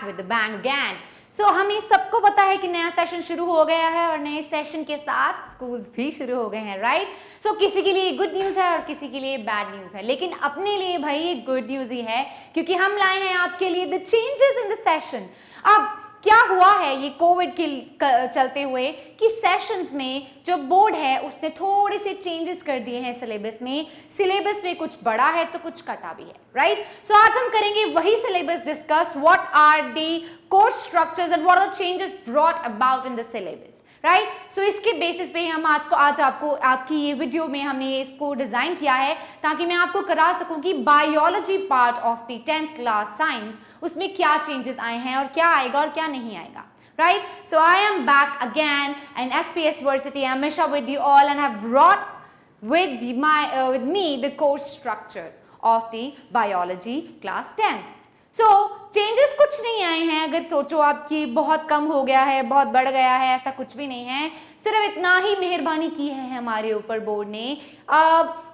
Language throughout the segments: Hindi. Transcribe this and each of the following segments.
with the bang again. So हमें सबको पता है कि नया सेशन शुरू हो गया है और नए सेशन के साथ स्कूल्स भी शुरू हो गए हैं, राइट? सो किसी के लिए गुड न्यूज़ है और किसी के लिए बैड न्यूज़ है, लेकिन अपने लिए भाई ये गुड न्यूज़ ही है क्योंकि हम लाए हैं आपके लिए the changes in the session. अब क्या हुआ है ये कोविड के चलते हुए कि सेशंस में जो बोर्ड है उसने थोड़े से चेंजेस कर दिए हैं सिलेबस में। सिलेबस में कुछ बड़ा है तो कुछ कटा भी है, राइट? सो आज हम करेंगे वही syllabus discuss, what are the course structures and what are changes brought about in the syllabus, right? So इसके बेसिस पे हम आज आपको आपकी ये वीडियो में हमने इसको डिजाइन किया है ताकि मैं आपको करा सकूं कि biology part of the 10th class science उसमें क्या चेंजेस आए हैं और क्या आएगा और क्या नहीं आएगा, right? So I am back again in SPS Varsity Amisha with you all and have brought with me the course structure of the biology class 10. So changes कुछ नहीं आए हैं, अगर सोचो आपकी बहुत कम हो गया है, बहुत बढ़ गया है, ऐसा कुछ भी नहीं है, सिर्फ इतना ही मेहरबानी की है हमारे ऊपर बोर्ड ने।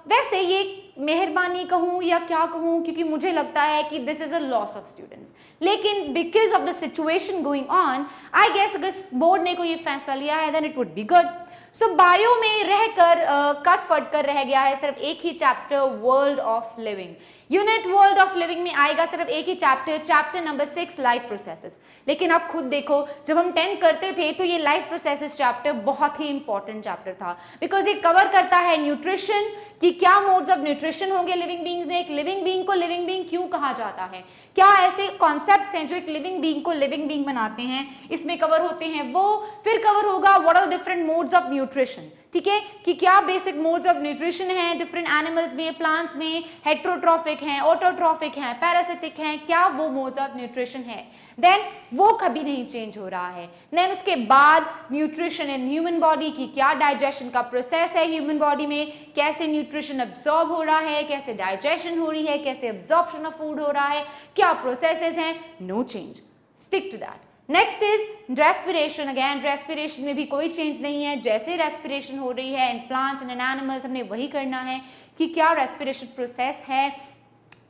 वैसे ये मेहरबानी कहूँ या क्या कहूँ, क्योंकि मुझे लगता है कि this is a loss of students, लेकिन because of the situation going on I guess अगर बोर्ड ने कोई ये फैसला लिया है then it would be good. So bio में रहकर कट फट कर रह गया है सिर्फ एक ही chapter, world of living. Unit world of living में आएगा सिर्फ एक ही चैप्टर नंबर 6 लाइफ प्रोसेसेस। लेकिन आप खुद देखो, जब हम 10 करते थे तो ये लाइफ प्रोसेसेस चैप्टर बहुत ही इंपॉर्टेंट चैप्टर था बिकॉज ये कवर करता है न्यूट्रिशन कि क्या मोड्स ऑफ न्यूट्रिशन होंगे लिविंग बीइंग्स में, एक लिविंग बीइंग को लिविंग बीइंग क्यों कहा जाता है, क्या ऐसे कॉन्सेप्ट्स हैं जो एक लिविंग बीइंग को लिविंग बीइंग बनाते हैं, इसमें कवर होते हैं वो। फिर कवर होगा what are different modes of nutrition, ठीक है, कि क्या बेसिक मोड्स ऑफ न्यूट्रिशन है डिफरेंट एनिमल्स में, प्लांट्स में, हेट्रोट्रॉफिक हैं, ऑटोट्रॉफिक हैं, पैरासिटिक हैं, क्या वो मोड्स ऑफ न्यूट्रिशन है। देन वो कभी नहीं चेंज हो रहा है। देन उसके बाद न्यूट्रिशन इन ह्यूमन बॉडी की क्या डाइजेशन का प्रोसेस है ह्यूमन बॉडी में, कैसे न्यूट्रिशन अब्सॉर्ब हो रहा है, कैसे डाइजेशन हो रही है, कैसे अब्सॉर्प्शन ऑफ फूड हो रहा है, क्या प्रोसेसेस हैं, no change, stick to that. Next is respiration. Again respiration में भी कोई चेंज नहीं है, जैसे रेस्पिरेशन हो रही है इन प्लांट्स एंड इन एनिमल्स हमने वही करना है कि क्या रेस्पिरेशन प्रोसेस है।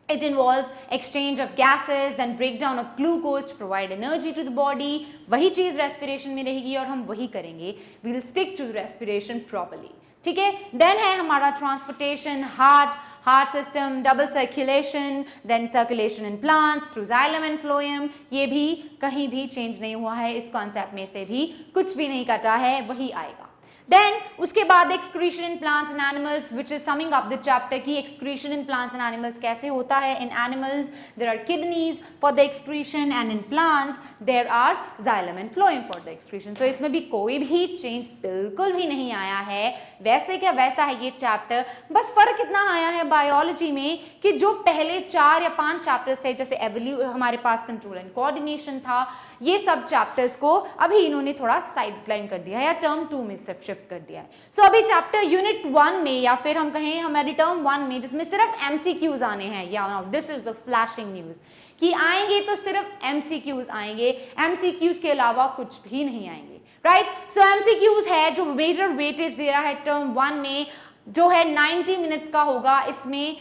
It involves exchange of gases, then breakdown of glucose to provide energy to the body. वही चीज रेस्पिरेशन में रहेगी और हम वही करेंगे। We'll stick to respiration properly. ठीक है। Then है हमारा transportation, heart system, double circulation, then circulation in plants through xylem and phloem. ये भी कहीं भी चेंज नहीं हुआ है, इस कॉन्सेप्ट में से भी कुछ भी नहीं कटा है, वही आएगा। देन उसके बाद excretion in plants and animals which is summing up the chapter की excretion in plants and animals कैसे होता है। In animals there are kidneys for the excretion and in plants there are xylem and phloem for the excretion. So इसमें भी कोई भी चेंज बिल्कुल भी नहीं आया है, वैसे क्या वैसा है ये चैप्टर। बस फर्क इतना आया है बायोलॉजी में कि जो पहले 4 या 5 चैप्टर्स थे, जैसे हमारे पास कंट्रोल एंड कोऑर्डिनेशन था, ये सब चैप्टर्स को अभी इन्होंने थोड़ा साइडलाइन कर दिया है या टर्म 2 में शिफ्ट कर दिया है। सो अभी चैप्टर यूनिट 1 में या फिर हम कहें हमारी टर्म 1 में जिसमें सिर्फ एमसीक्यूज आने हैं, या this is the flashing news कि आएंगे तो सिर्फ एमसीक्यूज आएंगे, एमसीक्यूज के अलावा कुछ भी नहीं आएंगे, राइट? सो एमसीक्यूज है जो मेजर वेटेज दे रहा है टर्म 1 में, जो है 90 मिनट्स का होगा। इसमें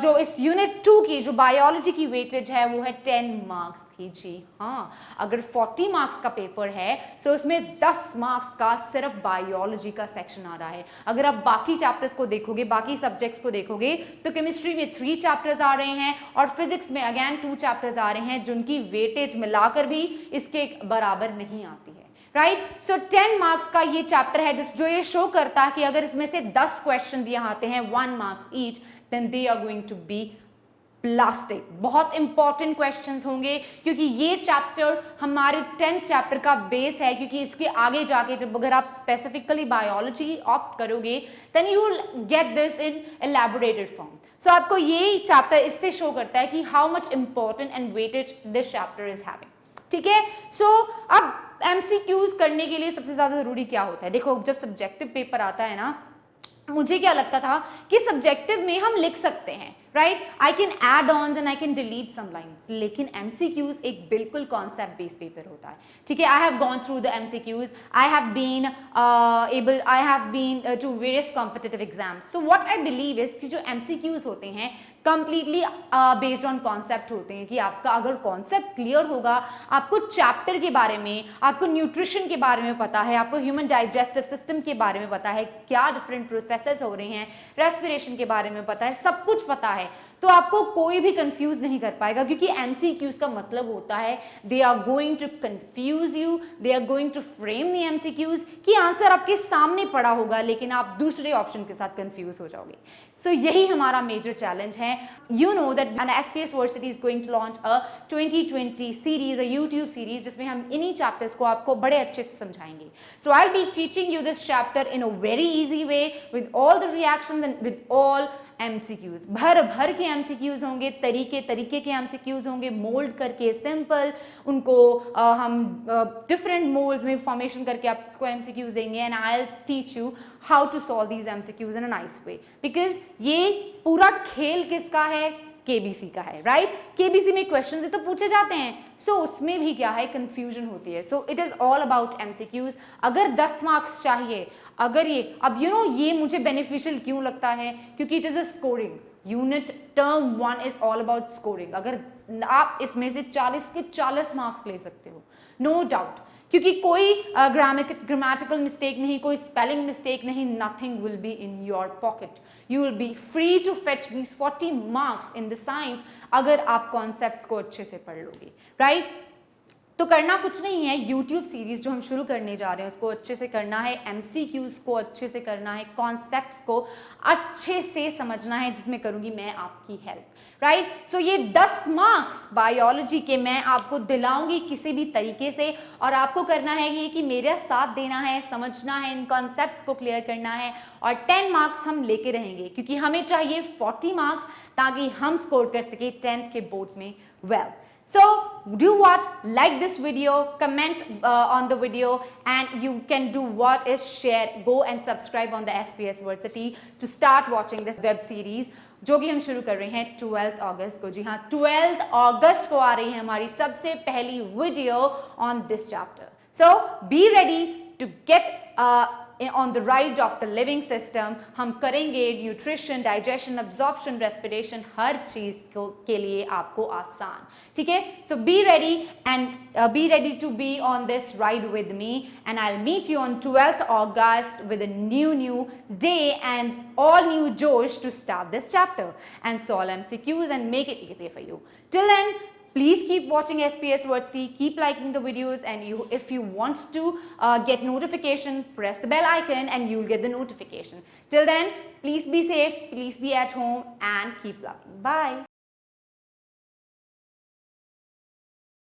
जो इस यूनिट 2 की जो बायोलॉजी की वेटेज है वो है 10 मार्क्स की। जी हाँ, अगर 40 मार्क्स का पेपर है तो उसमें 10 मार्क्स का सिर्फ बायोलॉजी का सेक्शन आ रहा है। अगर आप बाकी चैप्टर्स को देखोगे, बाकी सब्जेक्ट्स को देखोगे तो केमिस्ट्री में 3 चैप्टर्स आ रहे हैं और फिजिक्स में अगेन 2 चैप्टर्स आ रहे हैं जिनकी वेटेज मिलाकर भी इसके बराबर नहीं आती है, राइट? सो 10 मार्क्स का ये चैप्टर है जो ये शो करता है कि अगर इसमें से 10 क्वेश्चन दिए आते हैं 1 marks each, then they are going to be plastic. बहुत इंपॉर्टेंट क्वेश्चंस होंगे क्योंकि ये चैप्टर हमारे 10th चैप्टर का बेस है, क्योंकि इसके आगे जाके जब अगर आप स्पेसिफिकली बायोलॉजी ऑप्ट करोगे then you will get this in elaborated form. So आपको ये चैप्टर इससे शो करता है कि how much important and weightage this chapter is having, ठीक है? सो अब एमसीक्यूज करने के लिए सबसे ज्यादा जरूरी क्या होता है? देखो, जब सब्जेक्टिव पेपर आता है ना, मुझे क्या लगता था कि सब्जेक्टिव में हम लिख सकते हैं, right. I can add on and I can delete some lines, लेकिन MCQs एक बिल्कुल कॉन्सेप्ट बेस्ड पेपर होता है. ठीक है, I have gone through the MCQs, I have been to various competitive exams. So what I believe is कि जो MCQs होते हैं कंप्लीटली बेस्ड ऑन कॉन्सेप्ट होते हैं, कि आपका अगर कॉन्सेप्ट क्लियर होगा, आपको चैप्टर के बारे में, आपको न्यूट्रिशन के बारे में पता है, आपको ह्यूमन डाइजेस्टिव सिस्टम के बारे में पता है, क्या डिफरेंट प्रोसेसेस हो रहे हैं, रेस्पिरेशन के बारे में पता है, सब कुछ पता है, तो आपको कोई भी कंफ्यूज नहीं कर पाएगा. क्योंकि MCQs का मतलब होता है they are going to confuse you, they are going to frame the MCQs कि आंसर आपके सामने पड़ा होगा लेकिन आप दूसरे ऑप्शन के साथ कंफ्यूज हो जाओगे. सो यही हमारा मेजर चैलेंज है. You know that SPS Versity is going to launch a 2020 series, a YouTube series, जिसमें हम इन्हीं चैप्टर्स को आपको बड़े अच्छे से समझाएंगे. So I'll be teaching you this chapter in a very easy way with all the reactions and with all MCQs. भर भर के MCQs होंगे, तरीके तरीके के MCQs होंगे, मोल्ड करके सिंपल उनको हम डिफरेंट मोल्ड्स में फॉर्मेशन करके आपको MCQs देंगे and I will teach you how to solve these MCQs in a nice way. Because ये पूरा खेल किसका है? KBC का है, राइट. KBC में क्वेश्चन तो पूछे जाते हैं, सो उसमें भी क्या है, कंफ्यूजन होती है. So it is all about MCQs. अगर 10 मार्क्स चाहिए, अगर ये अब ये मुझे बेनिफिशियल क्यों लगता है, क्योंकि it is a scoring unit. Term 1 is all about scoring. अगर आप इसमें से 40 के 40 मार्क्स ले सकते हो, नो डाउट, क्योंकि कोई ग्रामेटिकल मिस्टेक नहीं, कोई स्पेलिंग मिस्टेक नहीं, nothing will be in your pocket. You will be free to fetch these 40 marks in the science अगर आप कॉन्सेप्ट्स को अच्छे से पढ़ लोगे, राइट. तो करना कुछ नहीं है, YouTube सीरीज जो हम शुरू करने जा रहे हैं उसको अच्छे से करना है, MCQs को अच्छे से करना है, कॉन्सेप्ट्स को अच्छे से समझना है, जिसमें करूंगी मैं आपकी हेल्प, राइट. सो ये 10 मार्क्स बायोलॉजी के मैं आपको दिलाऊंगी किसी भी तरीके से, और आपको करना है ये कि मेरा साथ देना है, समझना है, इन कॉन्सेप्ट्स को क्लियर करना है, और 10 मार्क्स हम लेके रहेंगे क्योंकि हमें चाहिए 40 मार्क्स ताकि हम स्कोर कर सके 10th के बोर्ड्स में well. So do what? Like this video, comment on the video, and you can do what is share. Go and subscribe on the SPS Versity to start watching this web series जो कि हम शुरू कर रहे हैं 12th अगस्त को. जी हाँ, 12th अगस्त को आ रही है हमारी सबसे पहली video on this chapter. So be ready to get on the ride of the living system. हम करेंगे न्यूट्रिशन, डाइजेशन, अब्जॉर्प्शन, रेस्पिरेशन, हर चीज के लिए आपको आसान. ठीक है, so be ready and be ready to be on this ride with me, and I'll meet you on 12th August with a new day and all new Josh to start this chapter and solve MCQs and make it easy for you. Till then, please keep watching SPS Versity, keep liking the videos, and if you want to get notification, press the bell icon and you'll get the notification. Till then, please be safe, please be at home, and keep loving. Bye.